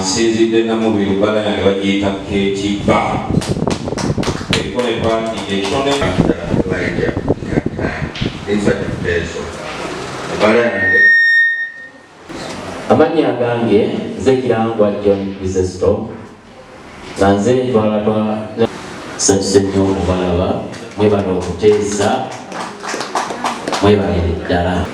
Nsinzidde namubiri bala yange bagiyita kekiba eriko ne paati ekitone amannya gange nze Kirangwa John Bizesto nga nze twalatwa sanyuse nnyo okubalaba mwebala okuteesa mwebalire ddala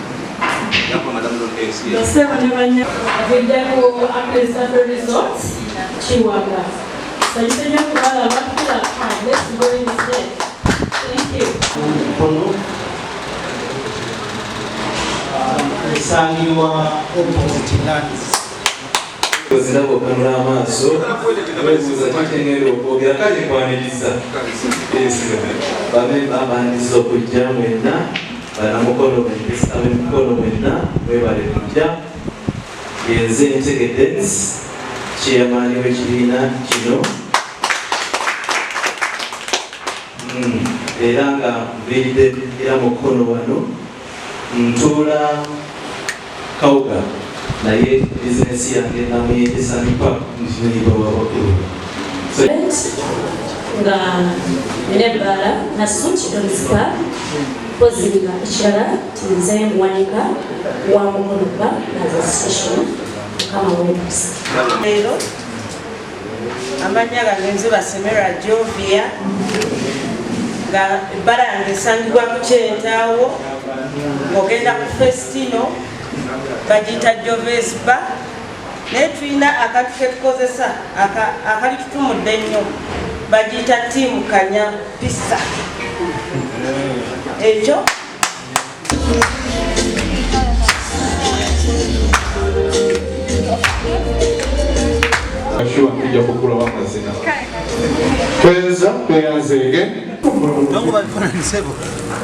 esangibwa opposite lands oziraba okanula amaaso webuuza kitegeera okwogera kale nkwaniriza bamemba abandiza okujja mwenna ab'emikono mwenna mwebale kujja yenze Ntegedde chairman w'ekibiina kino era nga mviiridde era mukono wano ntuula Kawuga naye bizinesi yange namuyetesa nipa nkinibawabakulu nga nebbala naso kitolezeka kozinga ekirala tinze muwanika wa mukuluba naza station kama webusa leero amanya gange nze Basemera Jovia nga ebbala yange esangibwa ku Kyentaawo ng'ogenda ku Festino bagiyita Joves Bar naye tulina akatu ke tukozesa akali tutumudde ennyo bagiyita Tiimu Kanya Pizza ekyo Ashua kija kukula wamazina kwenza kweyanzege dongo babifanisebo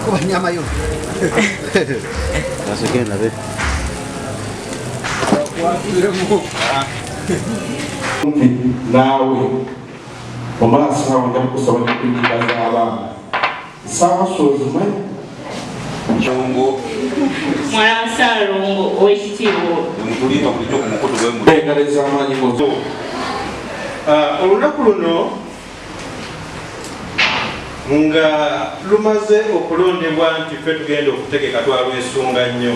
kuba nyama yo nasogenda be nawe omasa wanja kusaba n'okuyingira z'abaana sawa sozimwe Lungo mwana Ssalongo ow'ekitiibwa ntulimba bulijjo ku mukutu gw'emuli engaleza amaanyi mozo olunaku luno nga lumaze okulondebwa nti ffe tugenda okutegeka twalwesunga nnyo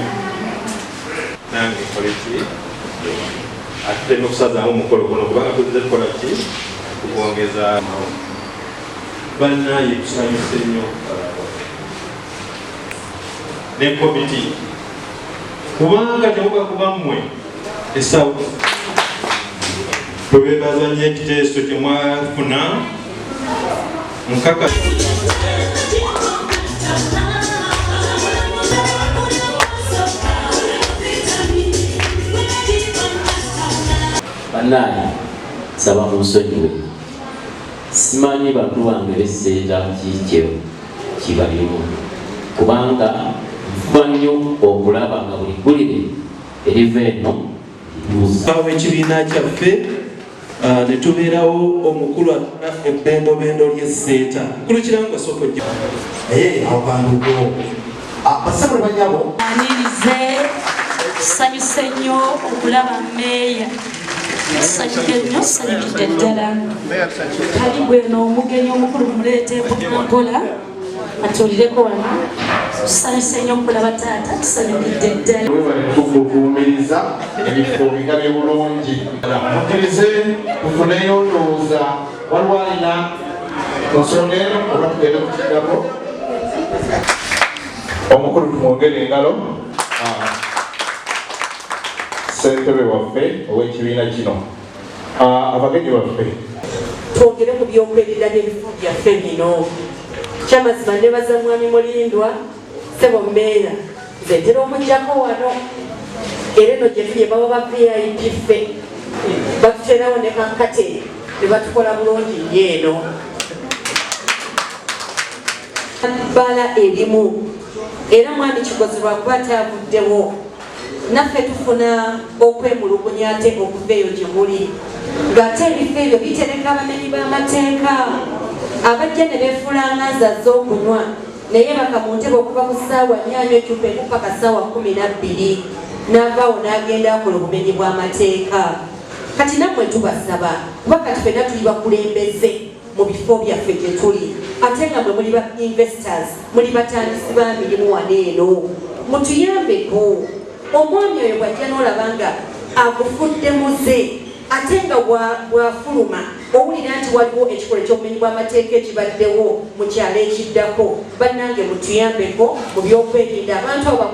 nange koleki atutema okusazaamu omukolo guno kubanga tuzze tukola ki tukwongeza bannaye tusanyuse nnyo ne komiti kubanga temuka kubammwe esawo tubebaza nnyo ekiteeso kyemwafuna nkaka bannaye saba munsonyiwe simanyi bantu bange besseeta kikyo kibalimu kubanga nfuba nnyo okulaba nga buli ggulire eriva eno awo ekibiina kyaffe ne tubeerawo omukulu ebbendobendo ly'esseeta mukulu Kirangwa sooka ojja abandugo basemere banyabo anirize tusanyuse nnyo okulaba mmeeya sanyukidde ddala kali bweno omugenyi omukulu muleete mpola atulireko wano tusanyuse nnyo okulaba taata tusanyukidde ddala tukuvuumiriza ebifo bigabe bulungi mukkirize tufuneyo ndowooza waliwo alina ensonga eno oba tugende kukiddako omukulu tumwogere engalo ssentebe waffe ow'ekibiina kino abagenyi baffe twogere ku by'okwerinda n'ebifo byaffe bino kyamazima nebaza mwami Mulindwa ssebo mmeera nze ntera omuggyako wano era eno gye tuli baba ba VIP ffe batuterawo ne kankate ne batukola bulungi nnyo eno bbala erimu era mwami Kigozi lwakuba atavuddewo naffe tufuna okwemulugunya ate okuva eyo gye muli ng'ate ebifo ebyo bitereka abamenyi b'amateeka abajja ne beefuula nganza z'okunywa naye bakamuntebe okuva ku ssaawa 8 ekyupeku paka ssaawa 12 n'avaawo n'agenda akola obumenyi bw'amateeka. Kati nammwe tubasaba kuba kati ffenna tuli bakulembeze mu bifo byaffe gye tuli ate nga mwe muli ba investors muli batandisi ba mirimu wano eno mutuyambeko. Omwami oyo bw'ajja n'olaba nga agufudde muze ate nga bw'afuluma owulira nti waliwo ekikolo ky'obumenyi bw'amateeka ekibaddewo mu kyalo ekiddako, bannange mutuyambeko mu by'okwerinda abantu abo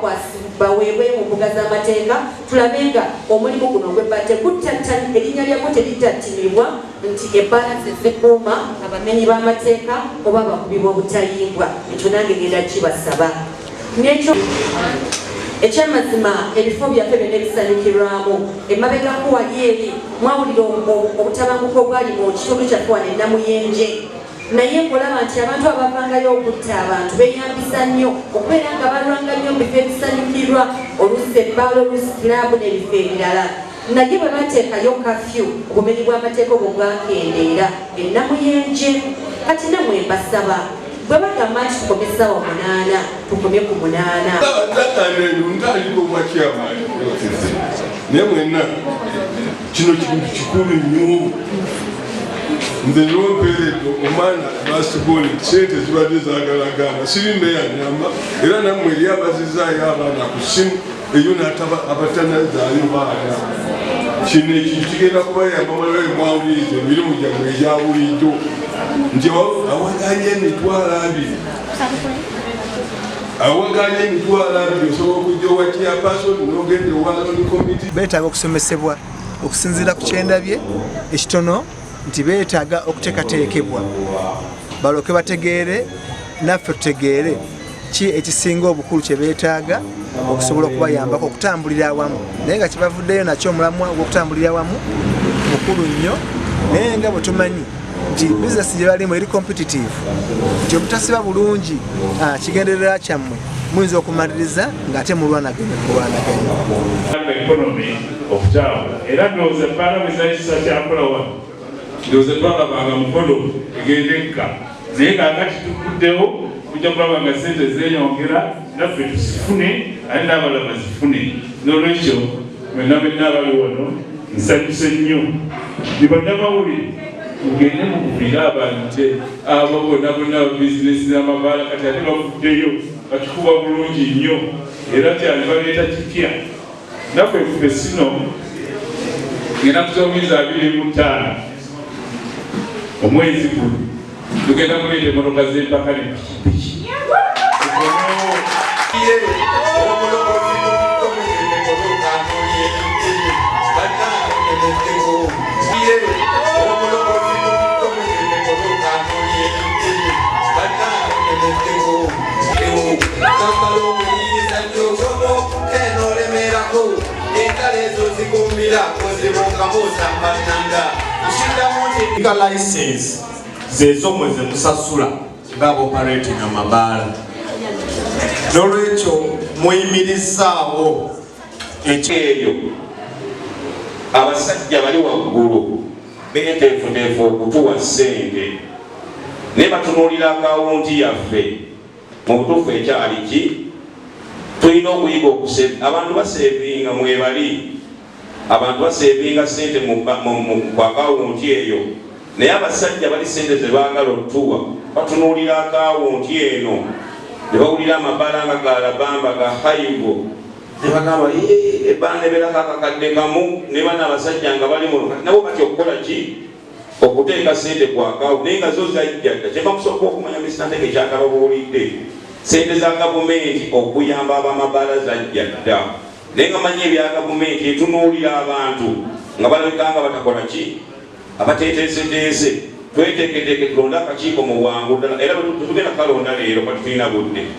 baweebwe mu mbuga z'amateeka tulabe nga omulimu guno gwebadde guttattani erinnya lyagwo terittattimibwa nti ebbaala zezikuuma abamenyi b'amateeka oba abakubi b'obutayimbwa. Ekyo nange genda kibasaba. Nekyo ekyamazima ebifo byaffe byonna ebisanyukirwamu emabegako wali eri mwawulira obutabanguko obwali mu kitundu kyaffe wano e Namuyenje, naye nkolaba nti abantu abavangayo okutta abantu beeyambisa nnyo okubeera nga balwanga nnyo mu bifo ebisanyukirwa oluusi ebbaala oluusi kiraabu n'ebifo ebirala. Naye bwe bateekayo kafyu obumenyi bw'amateeka obwo bwakendeera e Namuyenje. Kati namwe mbasaba bwe bagamba nti tukomye ssaawa 8 tukomye ku 8. Naye mwenna kino kintu kikulu nnyo. Nze nyompeereddwa omwana basketball sente zibadde zaagalagana siri neyanyamba era nammwe eri abazizaayo abaana ku ssimu eyo n'ataba abatanazaayo baana. Kino ekintu kigenda kubayamba malayo mwawuliriza emirimu gyammwe egya bulijjo nti awaganya emitwalo 2 awaganya emitwalo 2 osobola okujja owa chairperson n'ogenda owa loan committee. Beetaaga okusomesebwa okusinziira ku kyendabye ekitono nti beetaaga okuteekateekebwa balyoke bategeere naffe tutegeere ki ekisinga obukulu kye beetaaga okusobola okubayambako okutambulira awamu. Naye nga kibavuddeyo nakyo omulamwa ogw'okutambulira awamu mukulu nnyo, naye nga bwe tumanyi nti bizinesi gye balimu eri competitive nti obutasiba bulungi kigenderera kyammwe muyinza okumaliriza ng'ate mulwanaganya economy okutambula era ndowooza ebbaala bwe zayisa kyakola wano ndowooza twalabanga mukono egendekka naye ngaakati tukuddewo kujja kulaba nga sente zeeyongera naffe tusifune ate n'abalala bazifune. N'olwekyo mwenna benna abali wano nsanyuse nnyo ne bannamawulire mugende mukubire abantu abo bonna ababizinesi n'amabaala kati ate bavuddeyo batukuba bulungi nnyo era kyali baleeta kitya naffe ffe sino ngenda kusomiza 25 omwezi guno tugenda kuleeta emmotoka z'empaka ne pikipiki. License zezo mweze musasula ng'aba operating amabaala. N'olwekyo muyimirizaawo ekyeyo abasajja bali waggulu beeteefuteefu okutuwa ssente naye batunuulira akawunti yaffe mu butuufu ekyali ki tulina okuyiga abantu baseevinga mwebali abantu baseevinga ssente mu akawunti eyo naye abasajja bali ssente ze baagala otuwa batunuulira akawunti eno ne bawulira amabaala nga galabamba ga haigo ne bagamba ebbaala nebeerako akakadde kamu ne bana abasajja nga balimu nabo batya okukola ki okuteeka ssente ku akawunti naye nga zo zajjadda kyebakusooka okumanya misitanteke ekyakaba buwulidde ssente za gavumenti okuyamba abamabaala zajjadda naye nga manyi ebya gavumenti etunuulira abantu nga balabika nga batakola ki abateeteeseteese tweteeketeeke tulonde akakiiko mu bwangu ddala era tetugenda kalonda leero katulina budde